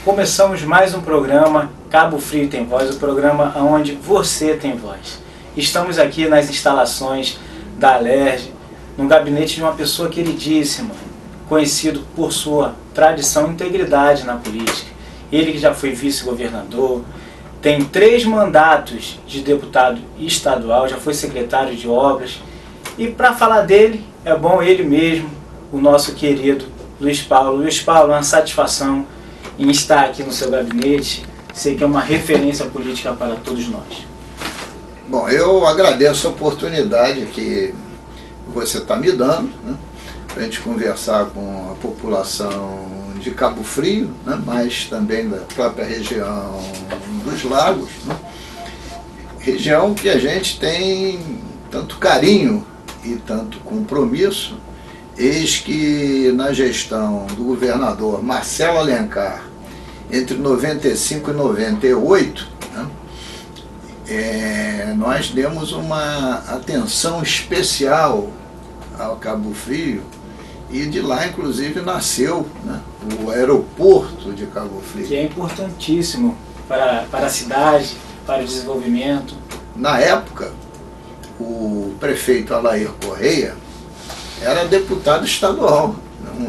Começamos mais um programa, Cabo Frio tem Voz, o programa onde você tem voz. Estamos aqui nas instalações da Alerj, no gabinete de uma pessoa queridíssima, conhecido por sua tradição e integridade na política. Ele que já foi vice-governador, tem 3 mandatos de deputado estadual, já foi secretário de obras. E para falar dele, é bom ele mesmo, o nosso querido Luiz Paulo. Luiz Paulo, é uma satisfação em estar aqui no seu gabinete. Sei que é uma referência política para todos nós. Bom, eu agradeço a oportunidade que você está me dando, né, para a gente conversar com a população de Cabo Frio, né, mas também da própria região dos Lagos, né, região que a gente tem tanto carinho e tanto compromisso. Eis que na gestão do governador Marcelo Alencar, entre 95 e 98, né, nós demos uma atenção especial ao Cabo Frio, e de lá inclusive nasceu, né, o aeroporto de Cabo Frio. Que é importantíssimo para a cidade, para o desenvolvimento. Na época, o prefeito Alair Correia era deputado estadual,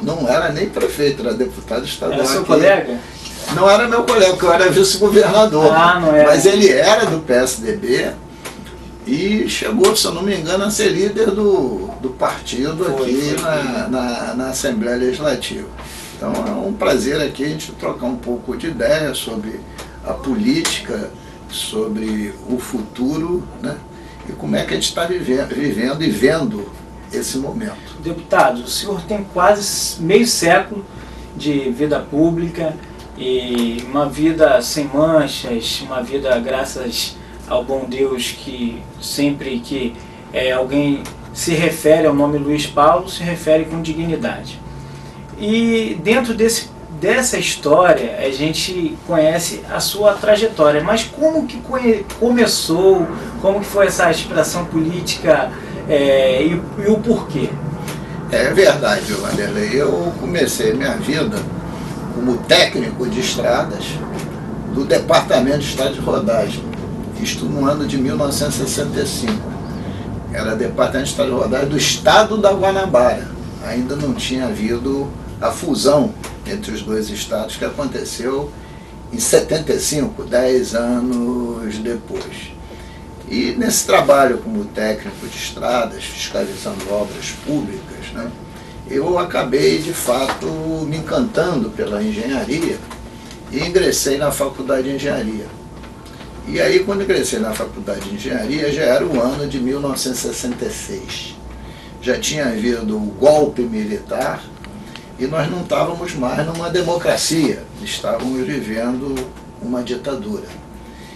não era nem prefeito, era deputado estadual. Era seu colega? Não era meu colega, porque eu era vice-governador, não era. Mas ele era do PSDB e chegou, se eu não me engano, a ser líder do partido aqui na Assembleia Legislativa. Então é um prazer aqui a gente trocar um pouco de ideia sobre a política, sobre o futuro, né? E como é que a gente está vivendo e vendo esse momento. Deputado, o senhor tem quase meio século de vida pública e uma vida sem manchas, uma vida graças ao bom Deus, que sempre que alguém se refere ao nome Luiz Paulo, se refere com dignidade. E dentro dessa história a gente conhece a sua trajetória, mas como que começou, como que foi essa aspiração política e o porquê? É verdade, Vanderlei. Eu comecei minha vida como técnico de estradas do Departamento de Estrada de Rodagem, isto no ano de 1965. Era Departamento de Estrada de Rodagem do Estado da Guanabara. Ainda não tinha havido a fusão entre os dois estados, que aconteceu em 75, 10 anos depois. E nesse trabalho como técnico de estradas, fiscalizando obras públicas, né, eu acabei de fato me encantando pela engenharia e ingressei na faculdade de engenharia. E aí, quando ingressei na faculdade de engenharia, já era o ano de 1966. Já tinha havido o golpe militar e nós não estávamos mais numa democracia, estávamos vivendo uma ditadura.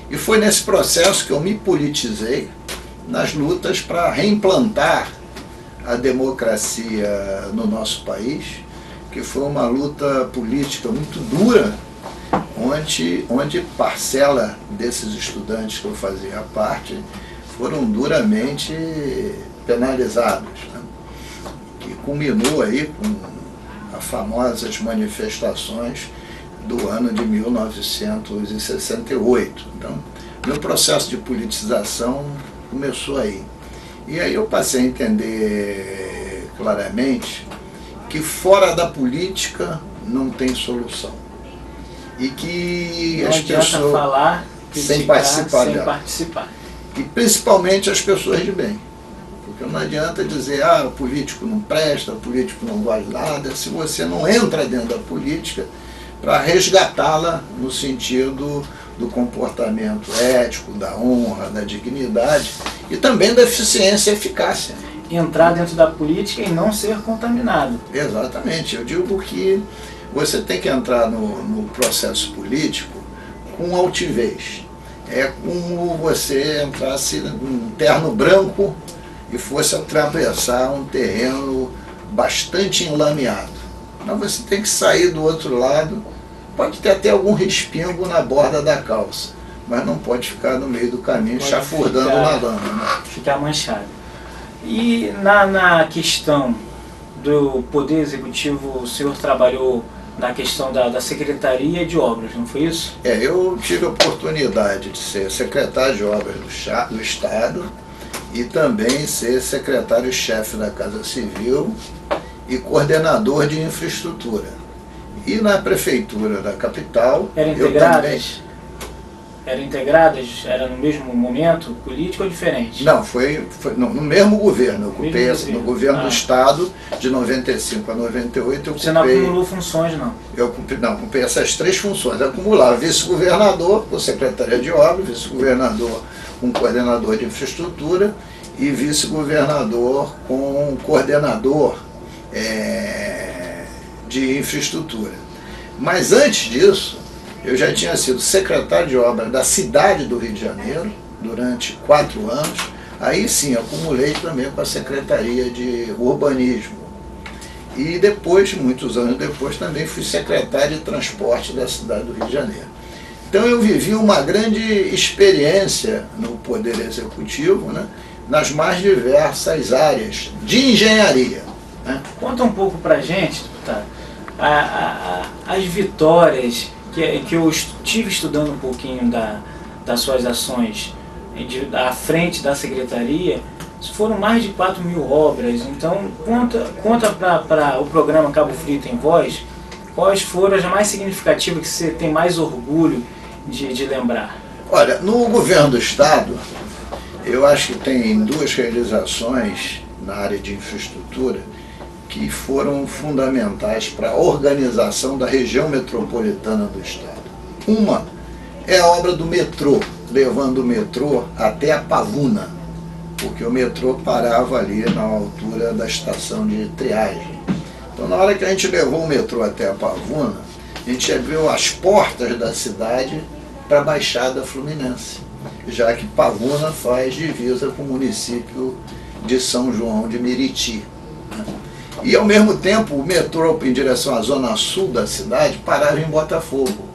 E foi nesse processo que eu me politizei nas lutas para reimplantar a democracia no nosso país, que foi uma luta política muito dura, onde parcela desses estudantes que eu fazia parte foram duramente penalizados, né? Que culminou aí com as famosas manifestações do ano de 1968. Então, meu processo de politização começou aí. E aí eu passei a entender claramente que fora da política não tem solução. E que não as pessoas falar, criticar, sem participar sem dela. participar. E principalmente as pessoas de bem. Porque não adianta dizer, o político não presta, o político não vale nada, se você não entra dentro da política para resgatá-la no sentido do comportamento ético, da honra, da dignidade e também da eficiência e eficácia. Entrar dentro da política e não ser contaminado. Exatamente. Eu digo que você tem que entrar no processo político com altivez. É como você entrasse num terno branco e fosse atravessar um terreno bastante enlameado. Mas você tem que sair do outro lado. Pode ter até algum respingo na borda da calça, mas não pode ficar no meio do caminho chafurdando na lama, né? Ficar manchado. E na questão do Poder Executivo, o senhor trabalhou da questão da Secretaria de Obras, não foi isso? Eu tive a oportunidade de ser secretário de Obras do Estado e também ser secretário-chefe da Casa Civil e coordenador de infraestrutura. E na prefeitura da capital, Eram integradas? Eram integradas? Era no mesmo momento político ou diferente? Não, foi no mesmo governo. Eu ocupei no governo do Estado, de 95 a 98. Você não acumulou funções, não? Eu ocupei essas 3 funções. Eu acumulava vice-governador com secretaria de obras, vice-governador com coordenador de infraestrutura e vice-governador com coordenador de infraestrutura. Mas antes disso, eu já tinha sido secretário de obras da cidade do Rio de Janeiro durante 4 anos. Aí sim, acumulei também com a Secretaria de Urbanismo. E depois, muitos anos depois, também fui secretário de Transporte da cidade do Rio de Janeiro. Então eu vivi uma grande experiência no Poder Executivo, né, nas mais diversas áreas de engenharia. Né? Conta um pouco pra gente, deputado, as vitórias que eu estive estudando um pouquinho das suas ações à frente da Secretaria. Foram mais de 4.000 obras. Então conta para o programa Cabo Frio Tem Voz, quais foram as mais significativas que você tem mais orgulho de lembrar? Olha, no governo do Estado, eu acho que tem 2 realizações na área de infraestrutura que foram fundamentais para a organização da região metropolitana do Estado. Uma é a obra do metrô, levando o metrô até a Pavuna, porque o metrô parava ali na altura da estação de triagem. Então, na hora que a gente levou o metrô até a Pavuna, a gente abriu as portas da cidade para a Baixada Fluminense, já que Pavuna faz divisa com o município de São João de Meriti. E, ao mesmo tempo, o metrô em direção à zona sul da cidade parava em Botafogo.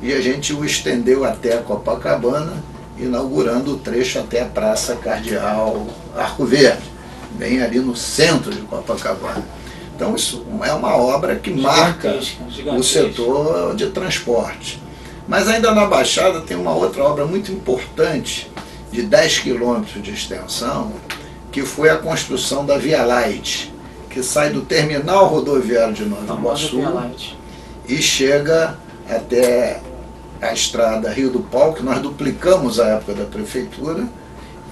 E a gente o estendeu até a Copacabana, inaugurando o trecho até a Praça Cardeal Arco Verde, bem ali no centro de Copacabana. Então isso é uma obra que marca o setor de transporte. Mas ainda na Baixada tem uma outra obra muito importante, de 10 quilômetros de extensão, que foi a construção da Via Light, que sai do terminal rodoviário de Nova Iguaçu e chega até a estrada Rio do Pau, que nós duplicamos a época da prefeitura,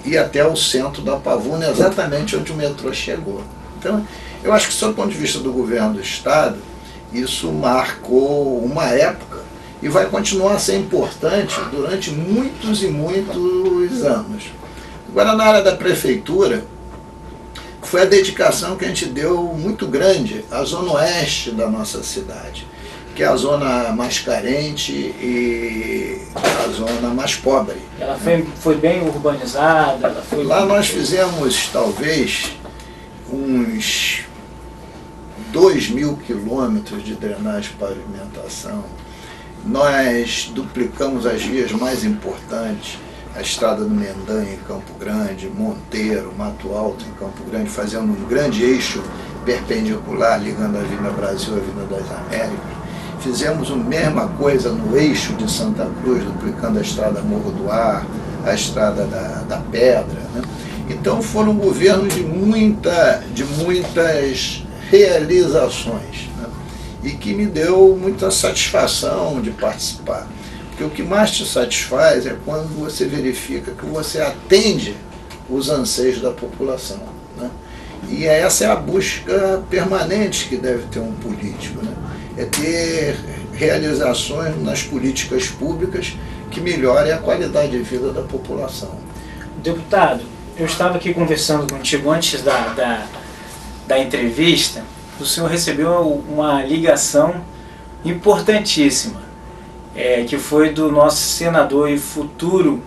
e até o centro da Pavuna, exatamente onde o metrô chegou. Então, eu acho que, sob o ponto de vista do governo do Estado, isso marcou uma época e vai continuar a ser importante durante muitos e muitos anos. Agora, na área da prefeitura, foi a dedicação que a gente deu muito grande à zona oeste da nossa cidade, que é a zona mais carente e a zona mais pobre. Ela foi bem urbanizada? Lá nós fizemos, talvez, uns 2.000 quilômetros de drenagem e pavimentação. Nós duplicamos as vias mais importantes, a estrada do Mendanha em Campo Grande, Monteiro, Mato Alto em Campo Grande, fazendo um grande eixo perpendicular ligando a Avenida Brasil à Avenida das Américas. Fizemos a mesma coisa no eixo de Santa Cruz, duplicando a estrada Morro do Ar, a estrada da Pedra. Né? Então foram governos de muitas realizações, né? E que me deu muita satisfação de participar. Porque o que mais te satisfaz é quando você verifica que você atende os anseios da população. Né? E essa é a busca permanente que deve ter um político. Né? É ter realizações nas políticas públicas que melhorem a qualidade de vida da população. Deputado, eu estava aqui conversando contigo antes da entrevista. O senhor recebeu uma ligação importantíssima, que foi do nosso senador e futuro,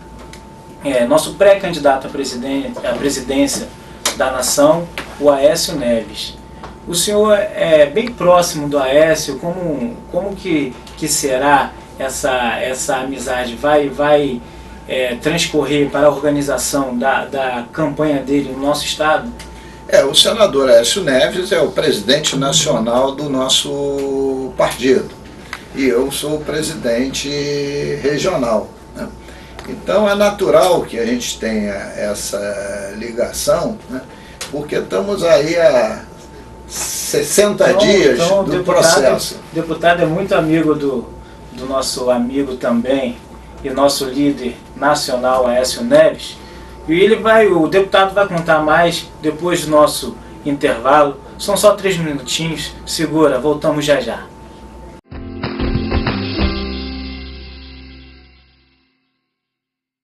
nosso pré-candidato à presidência da nação, o Aécio Neves. O senhor é bem próximo do Aécio. Como que será essa amizade? Vai transcorrer para a organização da campanha dele no nosso estado? O senador Aécio Neves é o presidente nacional do nosso partido e eu sou o presidente regional, né? Então é natural que a gente tenha essa ligação, né? Porque estamos aí há 60 dias do processo. O deputado é muito amigo do nosso amigo também e nosso líder nacional, Aécio Neves. E o deputado vai contar mais depois do nosso intervalo. São só 3 minutinhos. Segura, voltamos já já.